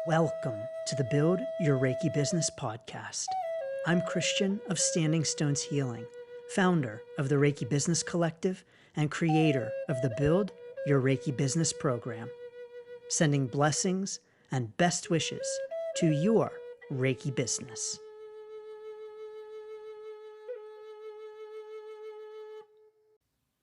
Welcome to the Build Your Reiki Business podcast. I'm Christian of Standing Stones Healing, founder of the Reiki Business Collective and creator of the Build Your Reiki Business program, sending blessings and best wishes to your Reiki business.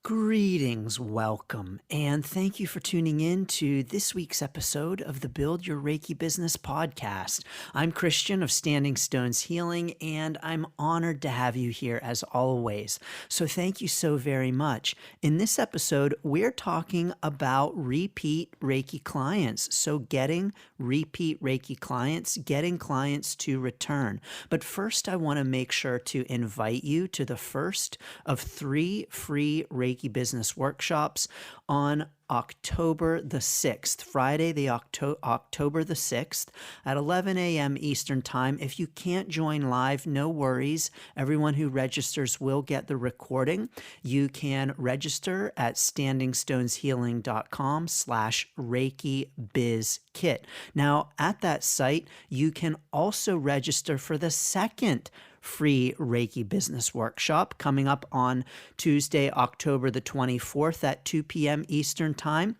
Greetings, welcome, and thank you for tuning in to this week's episode of the Build Your Reiki Business podcast. I'm Christian of Standing Stones Healing, and I'm honored to have you here as always. So thank you so very much. In this episode, we're talking about repeat Reiki clients. So getting repeat Reiki clients, getting clients to return. But first, I want to make sure to invite you to the first of 3 free Reiki business workshops on October the 6th, Friday, the October the 6th at 11 a.m. Eastern Time. If you can't join live, no worries. Everyone who registers will get the recording. You can register at standingstoneshealing.com/Reiki Biz Kit. Now, at that site, you can also register for the second free Reiki business workshop coming up on Tuesday, October the 24th at 2 p.m. Eastern Time.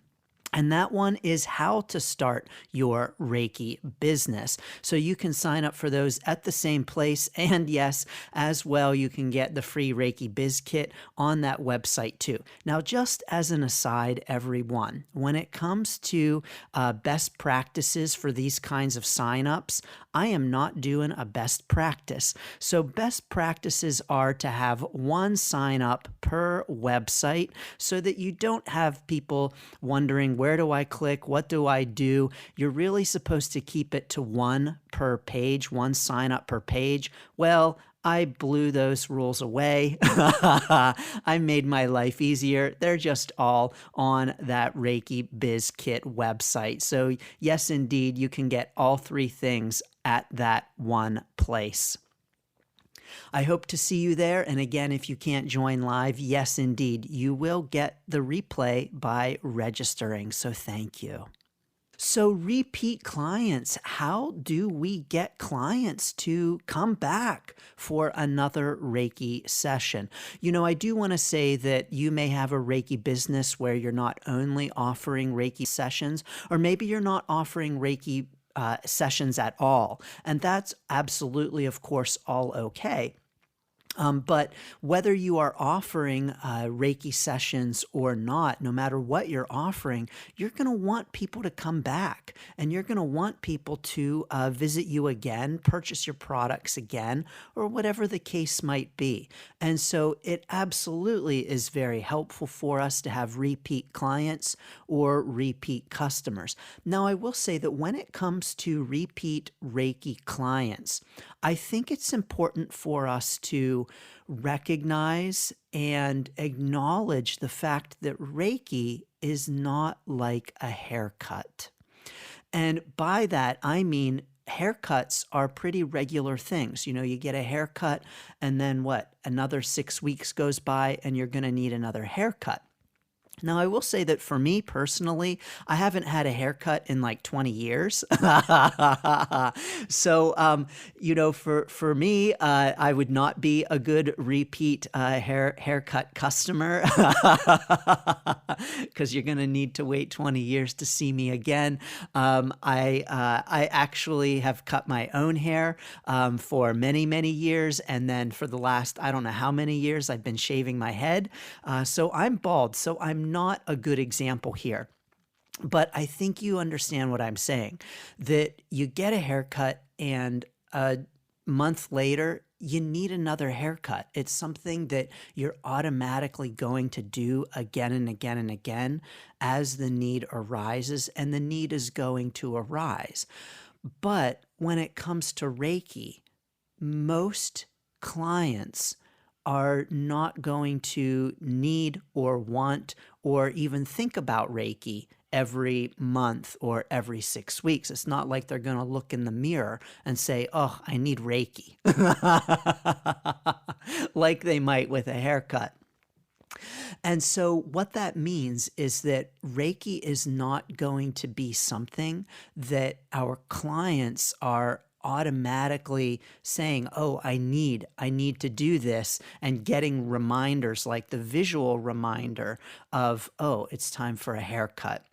And that one is how to start your Reiki business. So you can sign up for those at the same place. And yes, as well, you can get the free Reiki Biz Kit on that website too. Now, just as an aside, everyone, when it comes to best practices for these kinds of signups, I am not doing a best practice. So best practices are to have one sign up per website so that you don't have people wondering, where do I click? What do I do? You're really supposed to keep it to one per page, one sign up per page. Well, I blew those rules away. I made my life easier. They're just all on that Reiki Biz Kit website. So yes, indeed, you can get all 3 things at that one place. I hope to see you there. And again, if you can't join live, yes, indeed, you will get the replay by registering. So thank you. So repeat clients, how do we get clients to come back for another Reiki session? You know, I do want to say that you may have a Reiki business where you're not only offering Reiki sessions, or maybe you're not offering Reiki sessions at all. And that's absolutely, of course, all okay. But whether you are offering Reiki sessions or not, no matter what you're offering, you're going to want people to come back, and you're going to want people to visit you again, purchase your products again, or whatever the case might be. And so it absolutely is very helpful for us to have repeat clients or repeat customers. Now, I will say that when it comes to repeat Reiki clients, I think it's important for us to recognize and acknowledge the fact that Reiki is not like a haircut. And by that, I mean haircuts are pretty regular things. You know, you get a haircut and then what? Another 6 weeks goes by and you're going to need another haircut. Now, I will say that for me personally, I haven't had a haircut in like 20 years. So, you know, for me, I would not be a good repeat haircut customer because you're going to need to wait 20 years to see me again. I actually have cut my own hair for many, many years. And then for the last, I don't know how many years, I've been shaving my head. So I'm bald. So I'm not a good example here. But I think you understand what I'm saying, that you get a haircut and a month later, you need another haircut. It's something that you're automatically going to do again and again and again as the need arises, and the need is going to arise. But when it comes to Reiki, most clients are not going to need or want or even think about Reiki every month or every 6 weeks. It's not like they're going to look in the mirror and say, oh, I need Reiki, like they might with a haircut. And so, what that means is that Reiki is not going to be something that our clients are automatically saying, oh, I need to do this, and getting reminders like the visual reminder of, oh, it's time for a haircut.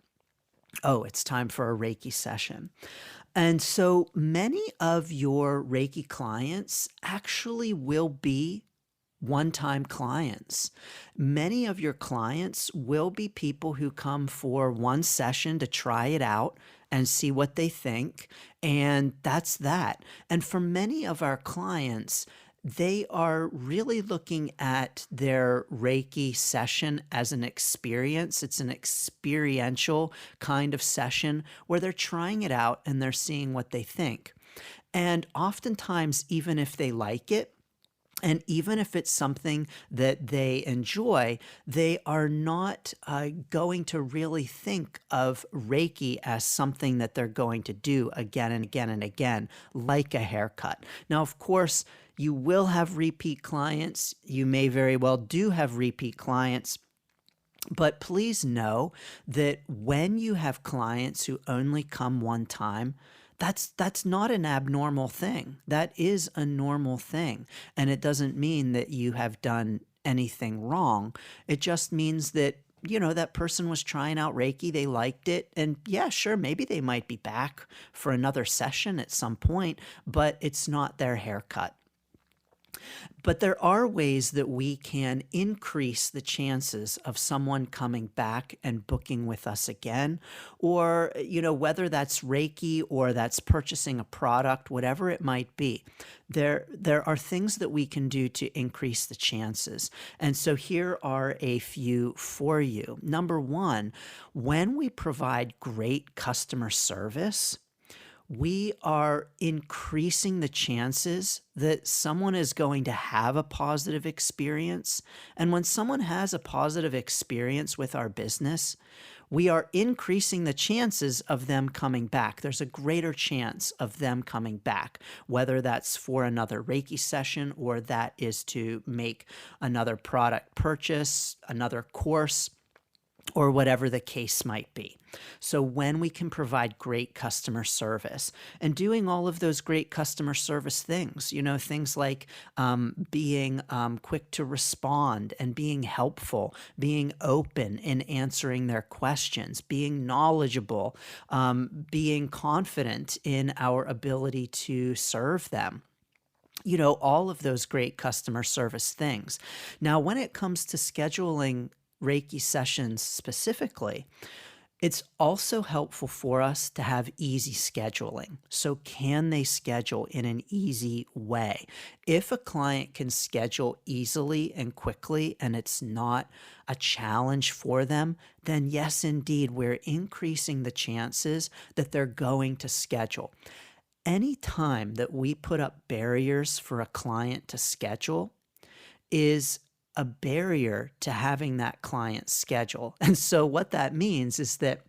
Oh, it's time for a Reiki session. And so many of your Reiki clients actually will be one time clients. Many of your clients will be people who come for one session to try it out and see what they think. And that's that. And for many of our clients, they are really looking at their Reiki session as an experience. It's an experiential kind of session where they're trying it out and they're seeing what they think. And oftentimes, even if they like it, and even if it's something that they enjoy, they are not going to really think of Reiki as something that they're going to do again and again and again, like a haircut. Now, of course, you will have repeat clients. You may very well do have repeat clients. But please know that when you have clients who only come one time, that's not an abnormal thing. That is a normal thing. And it doesn't mean that you have done anything wrong. It just means that, that person was trying out Reiki, they liked it, and yeah, sure, maybe they might be back for another session at some point, but it's not their haircut. But there are ways that we can increase the chances of someone coming back and booking with us again, or, whether that's Reiki or that's purchasing a product, whatever it might be. There are things that we can do to increase the chances. And so here are a few for you. Number one, when we provide great customer service, we are increasing the chances that someone is going to have a positive experience. And when someone has a positive experience with our business, we are increasing the chances of them coming back. There's a greater chance of them coming back, whether that's for another Reiki session or that is to make another product purchase, another course, or whatever the case might be. So when we can provide great customer service and doing all of those great customer service things, things like being quick to respond and being helpful, being open in answering their questions, being knowledgeable, being confident in our ability to serve them. All of those great customer service things. Now, when it comes to scheduling Reiki sessions specifically, it's also helpful for us to have easy scheduling. So can they schedule in an easy way? If a client can schedule easily and quickly and it's not a challenge for them, then yes, indeed, we're increasing the chances that they're going to schedule. Any time that we put up barriers for a client to schedule is a barrier to having that client schedule. And so what that means is that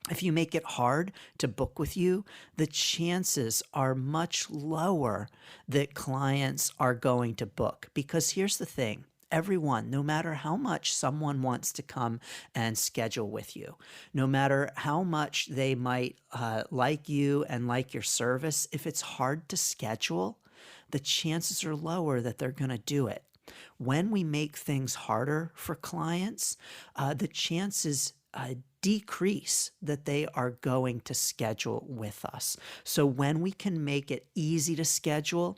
if you make it hard to book with you, the chances are much lower that clients are going to book. Because here's the thing. Everyone, no matter how much someone wants to come and schedule with you, no matter how much they might like you and like your service, if it's hard to schedule, the chances are lower that they're going to do it. When we make things harder for clients, the chances decrease that they are going to schedule with us. So when we can make it easy to schedule,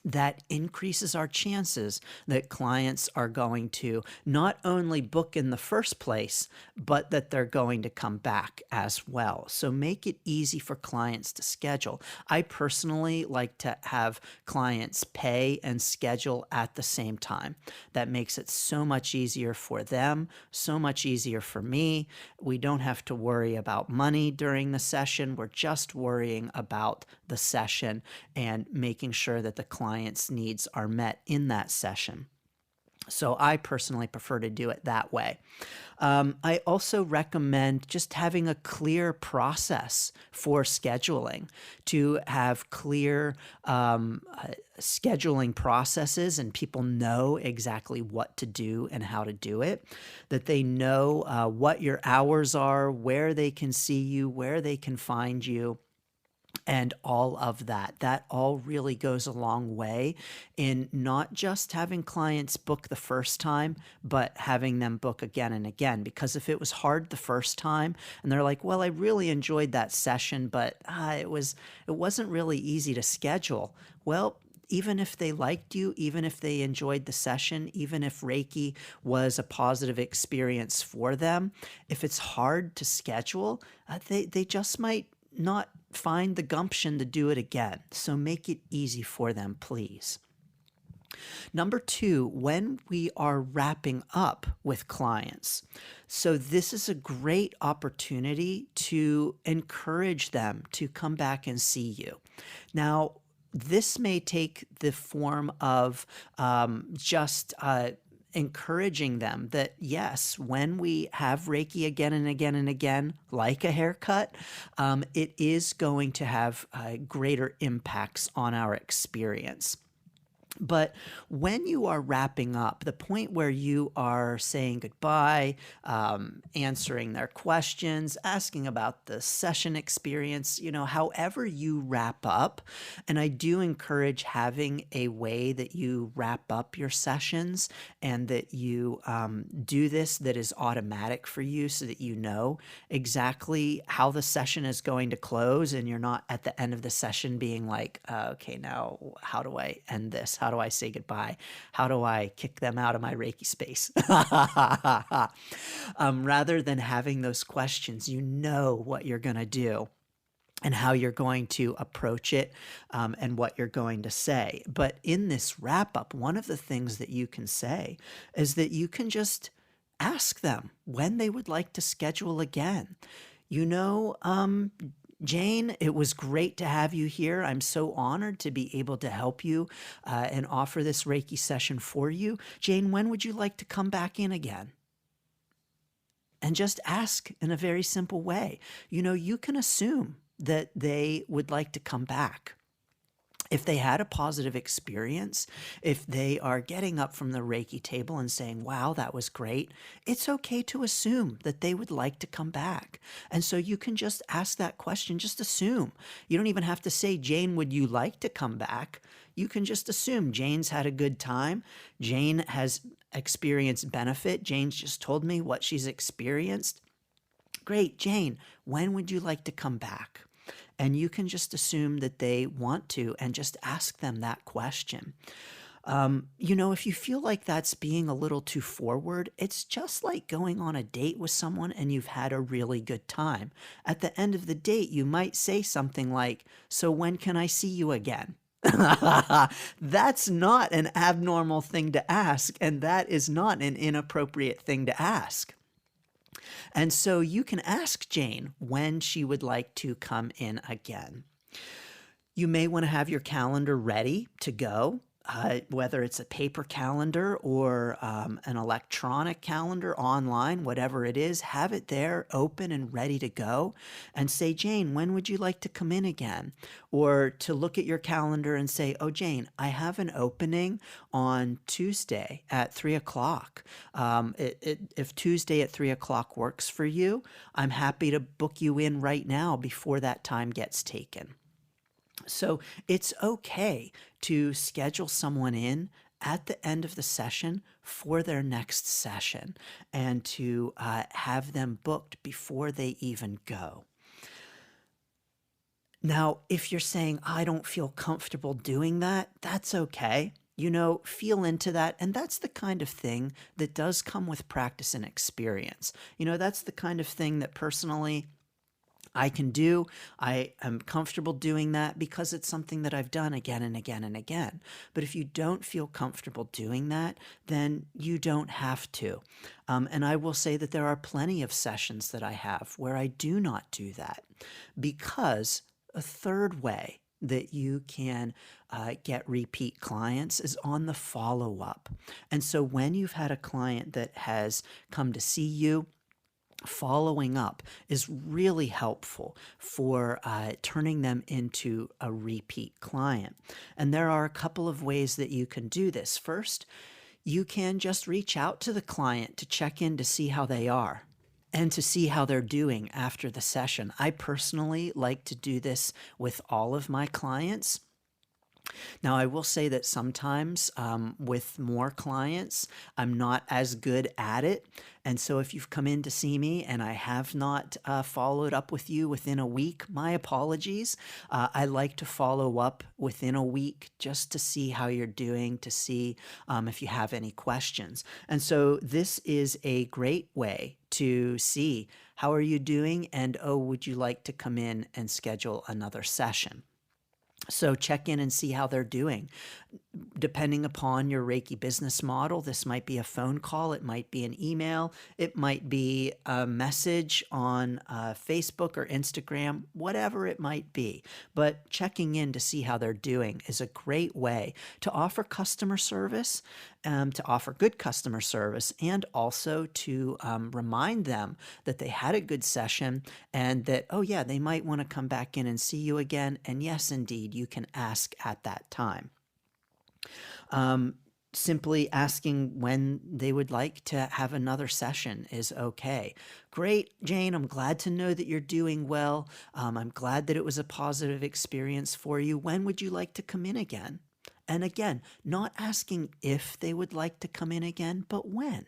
that increases our chances that clients are going to not only book in the first place, but that they're going to come back as well. So make it easy for clients to schedule. I personally like to have clients pay and schedule at the same time. That makes it so much easier for them, so much easier for me. We don't have to worry about money during the session. We're just worrying about the session and making sure that the client's needs are met in that session. So I personally prefer to do it that way. I also recommend just having a clear process for scheduling, to have clear scheduling processes and people know exactly what to do and how to do it, that they know what your hours are, where they can see you, where they can find you, and all of that. That all really goes a long way in not just having clients book the first time, but having them book again and again. Because if it was hard the first time and they're like, well, I really enjoyed that session, but it wasn't really easy to schedule. Well, even if they liked you, even if they enjoyed the session, even if Reiki was a positive experience for them, if it's hard to schedule, they just might not find the gumption to do it again. So make it easy for them, please. Number two, when we are wrapping up with clients. So this is a great opportunity to encourage them to come back and see you. Now, this may take the form of just encouraging them that yes, when we have Reiki again and again and again, like a haircut, it is going to have greater impacts on our experience. But when you are wrapping up, the point where you are saying goodbye, answering their questions, asking about the session experience, however you wrap up, and I do encourage having a way that you wrap up your sessions and that you do this that is automatic for you so that you know exactly how the session is going to close and you're not at the end of the session being like, okay, now how do I end this? How do I say goodbye? How do I kick them out of my Reiki space? Rather than having those questions, you know what you're going to do and how you're going to approach it and what you're going to say. But in this wrap up, one of the things that you can say is that you can just ask them when they would like to schedule again. Jane, it was great to have you here. I'm so honored to be able to help you and offer this Reiki session for you. Jane, when would you like to come back in again? And just ask in a very simple way. You can assume that they would like to come back. If they had a positive experience, if they are getting up from the Reiki table and saying, wow, that was great, it's okay to assume that they would like to come back. And so you can just ask that question, just assume. You don't even have to say, Jane, would you like to come back? You can just assume Jane's had a good time. Jane has experienced benefit. Jane's just told me what she's experienced. Great, Jane, when would you like to come back? And you can just assume that they want to and just ask them that question. If you feel like that's being a little too forward, it's just like going on a date with someone and you've had a really good time. At the end of the date, you might say something like, so when can I see you again? That's not an abnormal thing to ask, and that is not an inappropriate thing to ask. And so you can ask Jane when she would like to come in again. You may want to have your calendar ready to go, whether it's a paper calendar or an electronic calendar online, whatever it is, have it there open and ready to go and say, Jane, when would you like to come in again? Or to look at your calendar and say, oh, Jane, I have an opening on Tuesday at 3 o'clock. If Tuesday at 3 o'clock works for you, I'm happy to book you in right now before that time gets taken. So it's okay to schedule someone in at the end of the session for their next session and to have them booked before they even go. Now, if you're saying, I don't feel comfortable doing that, that's okay. Feel into that. And that's the kind of thing that does come with practice and experience. That's the kind of thing that personally I can do. I am comfortable doing that because it's something that I've done again and again and again. But if you don't feel comfortable doing that, then you don't have to. And I will say that there are plenty of sessions that I have where I do not do that because a third way that you can get repeat clients is on the follow up. And so when you've had a client that has come to see you, following up is really helpful for turning them into a repeat client. And there are a couple of ways that you can do this. First, you can just reach out to the client to check in to see how they are and to see how they're doing after the session. I personally like to do this with all of my clients. Now, I will say that sometimes with more clients, I'm not as good at it. And so if you've come in to see me and I have not followed up with you within a week, my apologies. I like to follow up within a week just to see how you're doing, to see if you have any questions. And so this is a great way to see how are you doing, and oh, would you like to come in and schedule another session? So check in and see how they're doing. Depending upon your Reiki business model, this might be a phone call, it might be an email, it might be a message on Facebook or Instagram, whatever it might be. But checking in to see how they're doing is a great way to offer customer service, to offer good customer service, and also to remind them that they had a good session and that, oh yeah, they might want to come back in and see you again. And yes, indeed, you can ask at that time. Simply asking when they would like to have another session is okay. Great, Jane, I'm glad to know that you're doing well. I'm glad that it was a positive experience for you. When would you like to come in again? And again, not asking if they would like to come in again, but when.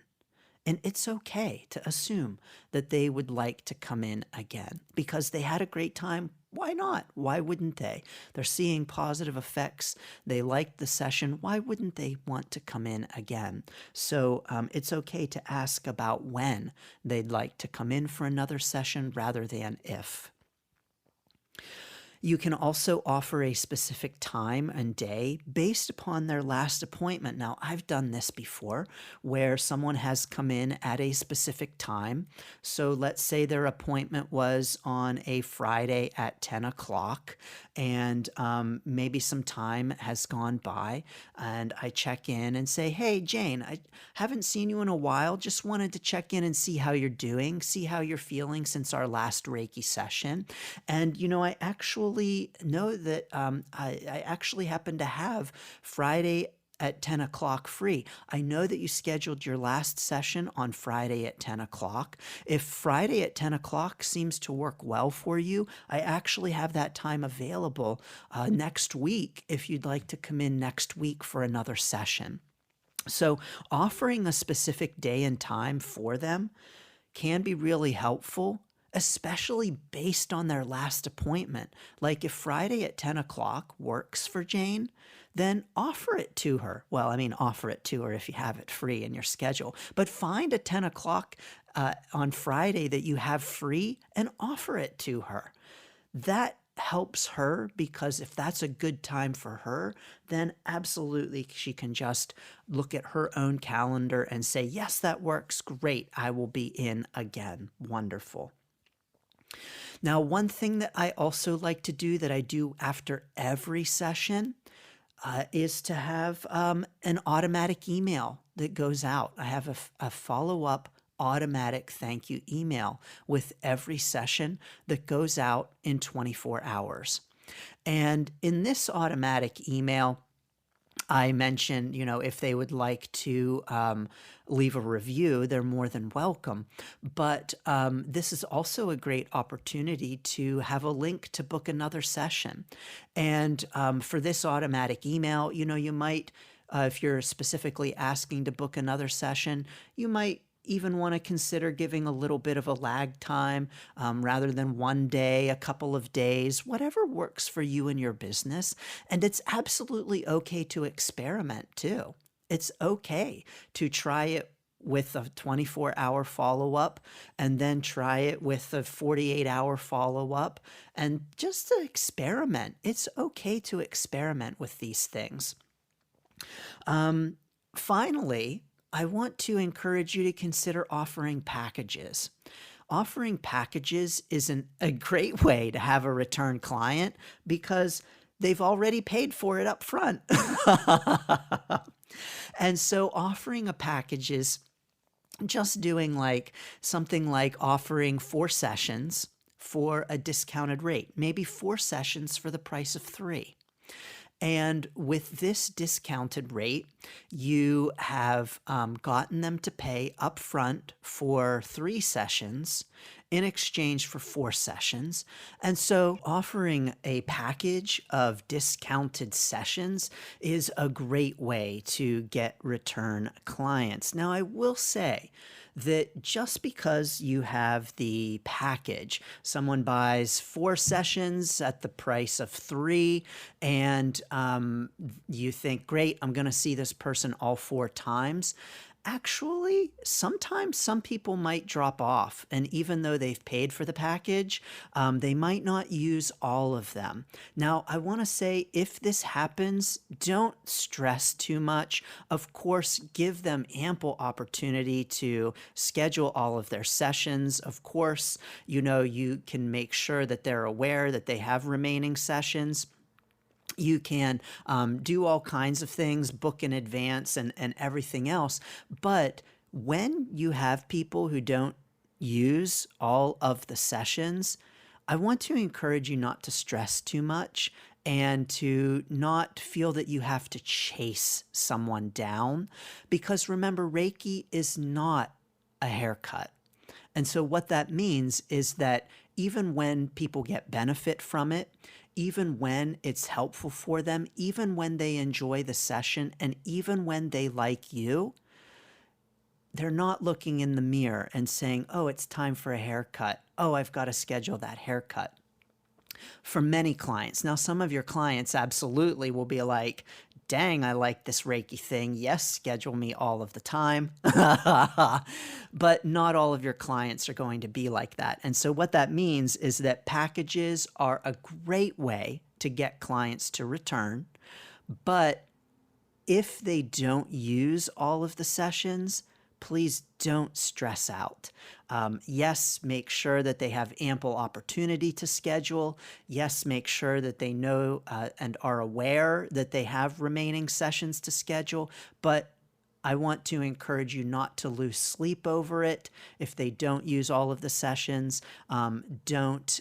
And it's okay to assume that they would like to come in again because they had a great time. Why not? Why wouldn't they? They're seeing positive effects. They liked the session. Why wouldn't they want to come in again? So it's okay to ask about when they'd like to come in for another session rather than if. You can also offer a specific time and day based upon their last appointment. Now, I've done this before where someone has come in at a specific time. So let's say their appointment was on a Friday at 10 o'clock, and maybe some time has gone by, and I check in and say, hey, Jane, I haven't seen you in a while. Just wanted to check in and see how you're doing, see how you're feeling since our last Reiki session. And, I actually know that I actually happen to have Friday at 10 o'clock free. I know that you scheduled your last session on Friday at 10 o'clock. If Friday at 10 o'clock seems to work well for you, I actually have that time available next week if you'd like to come in next week for another session. So offering a specific day and time for them can be really helpful, especially based on their last appointment. Like if Friday at 10 o'clock works for Jane, then offer it to her. Well, offer it to her if you have it free in your schedule, but find a 10 o'clock on Friday that you have free and offer it to her. That helps her because if that's a good time for her, then absolutely she can just look at her own calendar and say, yes, that works. Great. I will be in again. Wonderful. Now, one thing that I also like to do that I do after every session is to have an automatic email that goes out. I have a follow-up automatic thank you email with every session that goes out in 24 hours. And in this automatic email, I mentioned, if they would like to leave a review, they're more than welcome. But this is also a great opportunity to have a link to book another session. And for this automatic email, you might, if you're specifically asking to book another session, you might even want to consider giving a little bit of a lag time rather than one day, a couple of days, whatever works for you and your business. And it's absolutely okay to experiment too. It's okay to try it with a 24-hour follow-up and then try it with a 48-hour follow-up and just to experiment. It's okay to experiment with these things. Finally, I want to encourage you to consider offering packages. Offering packages is a great way to have a return client because they've already paid for it up front. And so offering a package is just doing like something like offering 4 sessions for a discounted rate, maybe 4 sessions for the price of 3. And with this discounted rate, you have gotten them to pay upfront for 3 sessions in exchange for 4 sessions. And so offering a package of discounted sessions is a great way to get return clients. Now, I will say that just because you have the package, someone buys 4 sessions at the price of 3, and you think, great, I'm going to see this person all 4 times. Actually, sometimes some people might drop off, and even though they've paid for the package, they might not use all of them. Now, I want to say if this happens, don't stress too much. Of course, give them ample opportunity to schedule all of their sessions. Of course, you can make sure that they're aware that they have remaining sessions. You can do all kinds of things, book in advance and everything else. But when you have people who don't use all of the sessions, I want to encourage you not to stress too much and to not feel that you have to chase someone down. Because remember, Reiki is not a haircut. And so what that means is that even when people get benefit from it, even when it's helpful for them, even when they enjoy the session, and even when they like you, they're not looking in the mirror and saying, oh, it's time for a haircut. Oh, I've got to schedule that haircut. For many clients, now some of your clients absolutely will be like, dang, I like this Reiki thing. Yes, schedule me all of the time. But not all of your clients are going to be like that. And so what that means is that packages are a great way to get clients to return. But if they don't use all of the sessions, please don't stress out. Yes, make sure that they have ample opportunity to schedule. Yes, make sure that they know and are aware that they have remaining sessions to schedule. But I want to encourage you not to lose sleep over it. If they don't use all of the sessions, don't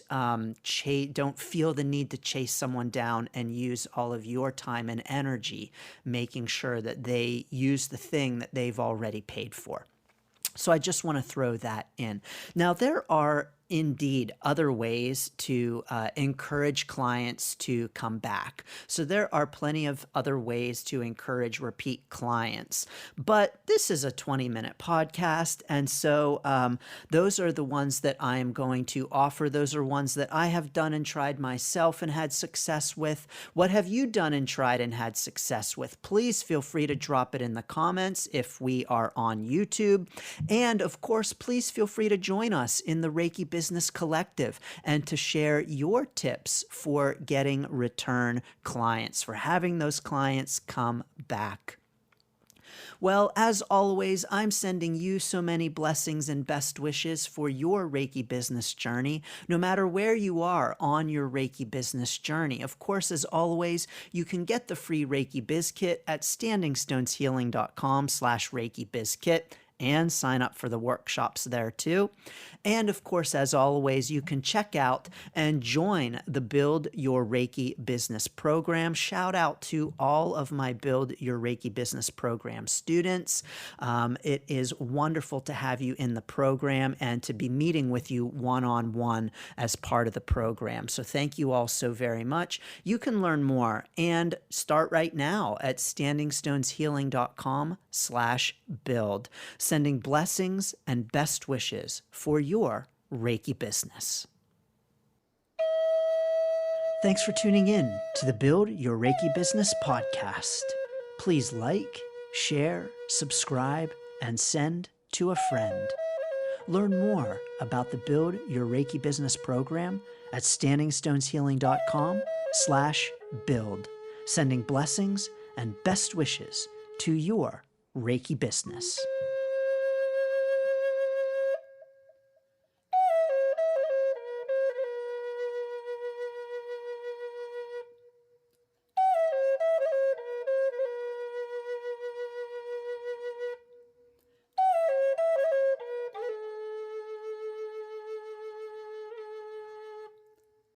feel the need to chase someone down and use all of your time and energy making sure that they use the thing that they've already paid for. So I just want to throw that in. Now, there are indeed other ways to encourage clients to come back. So there are plenty of other ways to encourage repeat clients. But this is a 20-minute podcast, and so those are the ones that I am going to offer. Those are ones that I have done and tried myself and had success with. What have you done and tried and had success with? Please feel free to drop it in the comments if we are on YouTube. And of course, please feel free to join us in the Reiki Business Collective and to share your tips for getting return clients, for having those clients come back. Well, as always, I'm sending you so many blessings and best wishes for your Reiki business journey, no matter where you are on your Reiki business journey. Of course, as always, you can get the free Reiki Biz Kit at standingstoneshealing.com/Reiki Biz Kit and sign up for the workshops there too. And of course, as always, you can check out and join the Build Your Reiki Business program. Shout out to all of my Build Your Reiki Business program students. It is wonderful to have you in the program and to be meeting with you one-on-one as part of the program. So thank you all so very much. You can learn more and start right now at standingstoneshealing.com/build. Sending blessings and best wishes for your Reiki business. Thanks for tuning in to the Build Your Reiki Business podcast. Please like, share, subscribe, and send to a friend. Learn more about the Build Your Reiki Business program at standingstoneshealing.com/build. Sending blessings and best wishes to your Reiki business.